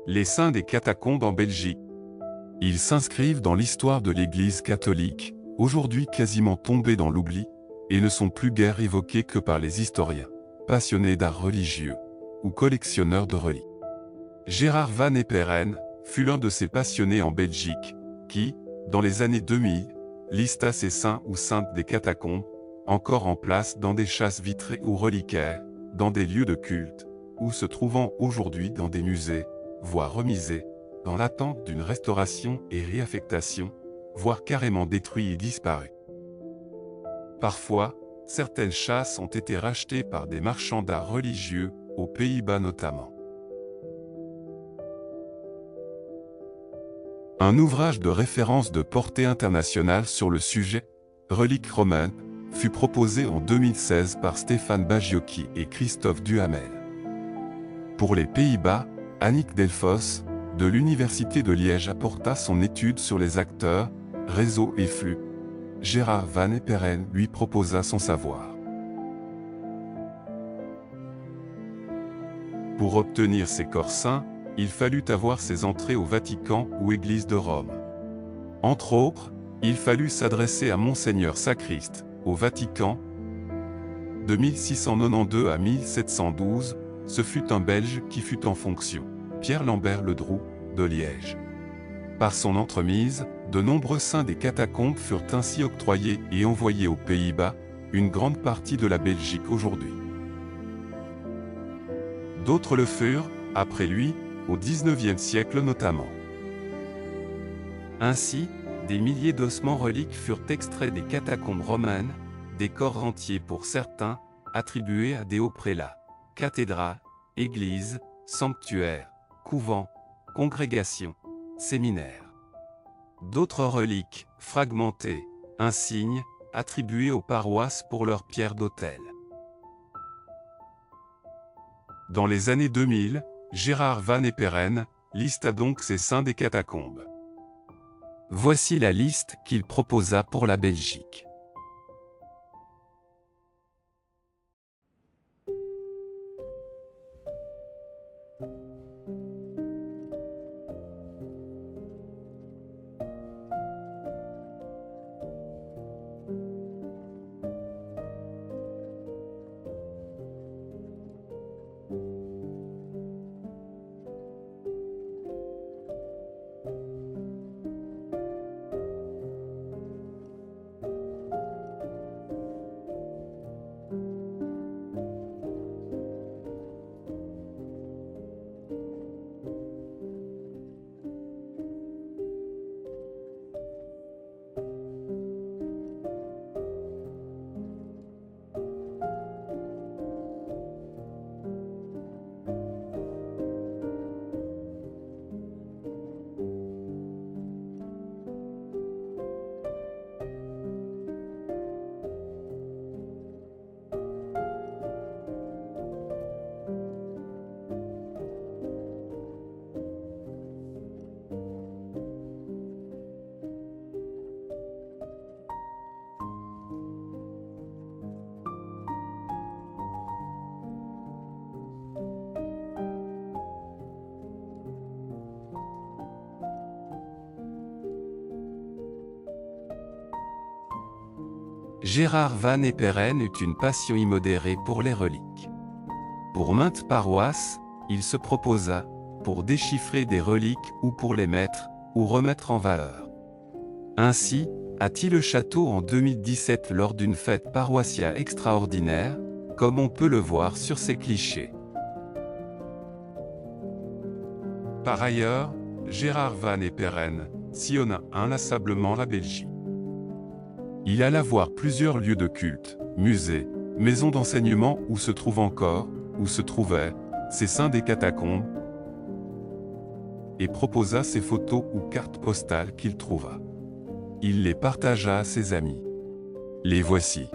Les saints des catacombes en Belgique. Ils s'inscrivent dans l'histoire de l'Église catholique, aujourd'hui quasiment tombée dans l'oubli, et ne sont plus guère évoqués que par les historiens, passionnés d'art religieux, ou collectionneurs de reliques. Gérard Van Eperenne fut l'un de ces passionnés en Belgique, qui, dans les années 2000, lista ces saints ou saintes des catacombes, encore en place dans des chasses vitrées ou reliquaires, dans des lieux de culte, ou se trouvant aujourd'hui dans des musées, voire remisés, dans l'attente d'une restauration et réaffectation, voire carrément détruits et disparus. Parfois, certaines chasses ont été rachetées par des marchands d'art religieux, aux Pays-Bas notamment. Un ouvrage de référence de portée internationale sur le sujet, Reliques romaines, fut proposé en 2016 par Stéphane Bagiocchi et Christophe Duhamel. Pour les Pays-Bas, Annick Delfos, de l'Université de Liège apporta son étude sur les acteurs, réseaux et flux. Gérard Van Eperenne lui proposa son savoir. Pour obtenir ces corps saints, il fallut avoir ses entrées au Vatican ou Église de Rome. Entre autres, il fallut s'adresser à Monseigneur Sacriste, au Vatican. De 1692 à 1712, ce fut un Belge qui fut en fonction, Pierre Lambert Ledroux, de Liège. Par son entremise, de nombreux saints des catacombes furent ainsi octroyés et envoyés aux Pays-Bas, une grande partie de la Belgique aujourd'hui. D'autres le furent, après lui, au XIXe siècle notamment. Ainsi, des milliers d'ossements reliques furent extraits des catacombes romaines, des corps entiers pour certains, attribués à des hauts prélats, cathédrales, églises, sanctuaires, couvents, congrégations, séminaires. D'autres reliques, fragmentées, insignes, attribuées aux paroisses pour leurs pierres d'autel. Dans les années 2000, Gérard Van Eperenne lista donc ces saints des catacombes. Voici la liste qu'il proposa pour la Belgique. Gérard Van Eperenne eut une passion immodérée pour les reliques. Pour maintes paroisses, il se proposa, pour déchiffrer des reliques ou pour les mettre, ou remettre en valeur. Ainsi, à Tille-le-Château en 2017 lors d'une fête paroissiale extraordinaire, comme on peut le voir sur ces clichés. Par ailleurs, Gérard Van Eperenne sillonna inlassablement la Belgique. Il alla voir plusieurs lieux de culte, musées, maisons d'enseignement où se trouvent encore, où se trouvaient, ces saints des catacombes, et proposa ses photos ou cartes postales qu'il trouva. Il les partagea à ses amis. Les voici.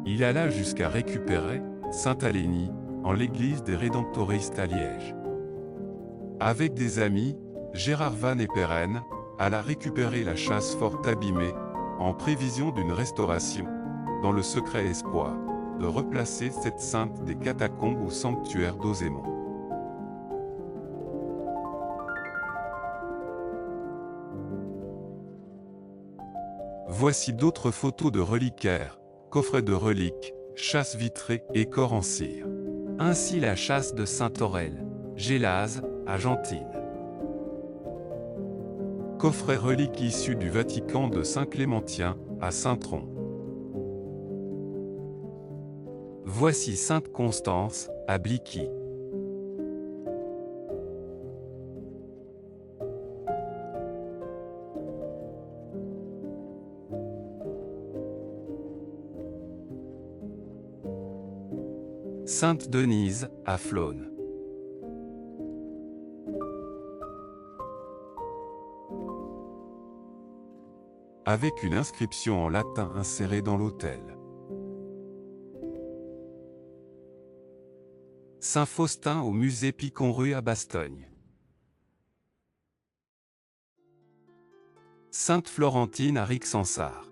Il alla jusqu'à récupérer Sainte-Alénie, en l'église des Rédemptoristes à Liège. Avec des amis, Gérard Van Eperenne alla récupérer la châsse fort abîmée, en prévision d'une restauration, dans le secret espoir de replacer cette sainte des catacombes au sanctuaire d'Ozémon. Voici d'autres photos de reliquaires, coffrets de reliques, chasses vitrées et corps en cire. Ainsi la chasse de Saint-Aurel, Gélase, Argentine. Coffret reliques issus du Vatican de Saint-Clémentien, à Saint-Tron. Voici Sainte Constance, à Blicky. Sainte Denise, à Flône. Avec une inscription en latin insérée dans l'autel. Saint Faustin au musée Picon-Rue à Bastogne. Sainte Florentine à Rixensart.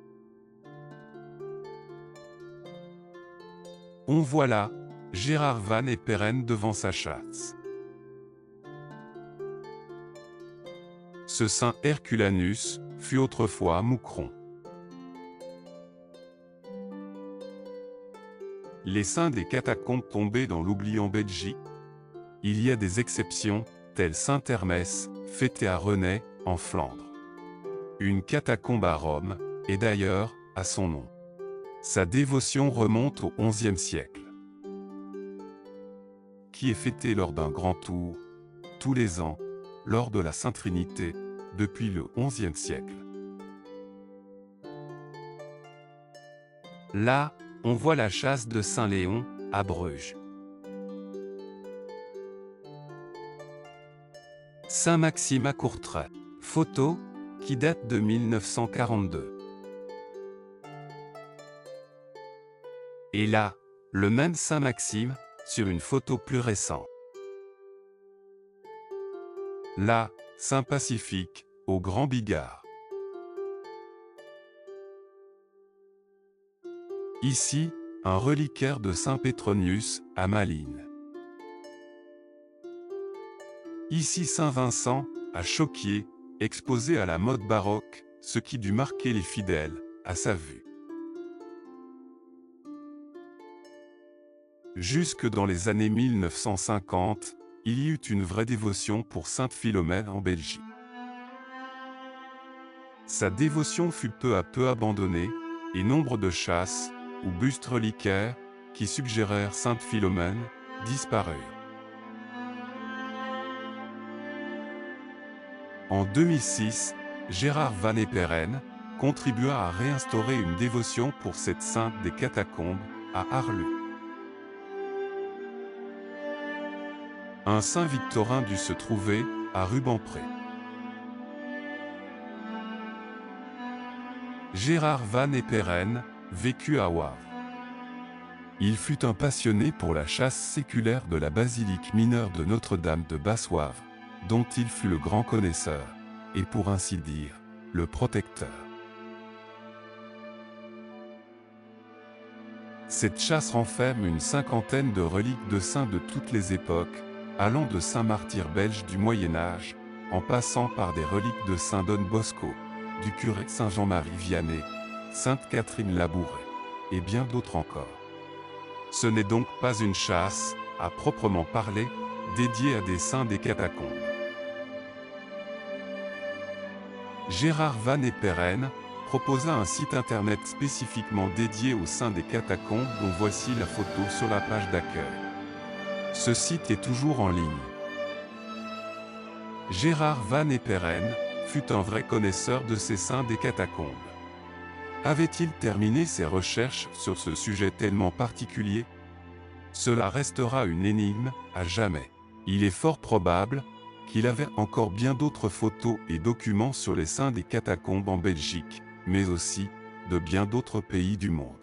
On voit là Gérard Van Eperen devant sa chasse. Ce saint Herculanus fut autrefois Moucron. Les saints des catacombes tombés dans l'oubli en Belgique. Il y a des exceptions, telle saint Hermès, fêté à Renay, en Flandre. Une catacombe à Rome, et d'ailleurs, à son nom. Sa dévotion remonte au XIe siècle. Qui est fêtée lors d'un grand tour, tous les ans, lors de la Sainte Trinité, depuis le XIe siècle. Là, on voit la chasse de Saint-Léon, à Bruges. Saint-Maxime à Courtrai. Photo, qui date de 1942. Et là, le même Saint-Maxime, sur une photo plus récente. Là, Saint-Pacifique, au Grand Bigard. Ici, un reliquaire de Saint Pétronius, à Malines. Ici Saint Vincent, à Choquier, exposé à la mode baroque, ce qui dut marquer les fidèles, à sa vue. Jusque dans les années 1950, il y eut une vraie dévotion pour Sainte Philomèle en Belgique. Sa dévotion fut peu à peu abandonnée, et nombre de chasses, ou bustes reliquaires, qui suggérèrent Sainte Philomèle, disparurent. En 2006, Gérard Van Eperen contribua à réinstaurer une dévotion pour cette sainte des catacombes, à Arlus. Un saint Victorin dut se trouver, à Rubempré. Gérard Van Eperen vécut à Wavre. Il fut un passionné pour la chasse séculaire de la basilique mineure de Notre-Dame de Basse-Wavre, dont il fut le grand connaisseur, et pour ainsi dire, le protecteur. Cette chasse renferme une cinquantaine de reliques de saints de toutes les époques, allant de saints martyrs belges du Moyen-Âge, en passant par des reliques de saint Don Bosco, du curé Saint Jean-Marie Vianney, Sainte Catherine Labouré, et bien d'autres encore. Ce n'est donc pas une chasse, à proprement parler, dédiée à des saints des catacombes. Gérard Van Eperen proposa un site internet spécifiquement dédié aux saints des catacombes dont voici la photo sur la page d'accueil. Ce site est toujours en ligne. Gérard Van Eperen fut un vrai connaisseur de ces saints des catacombes. Avait-il terminé ses recherches sur ce sujet tellement particulier? Cela restera une énigme, à jamais. Il est fort probable qu'il avait encore bien d'autres photos et documents sur les saints des catacombes en Belgique, mais aussi de bien d'autres pays du monde.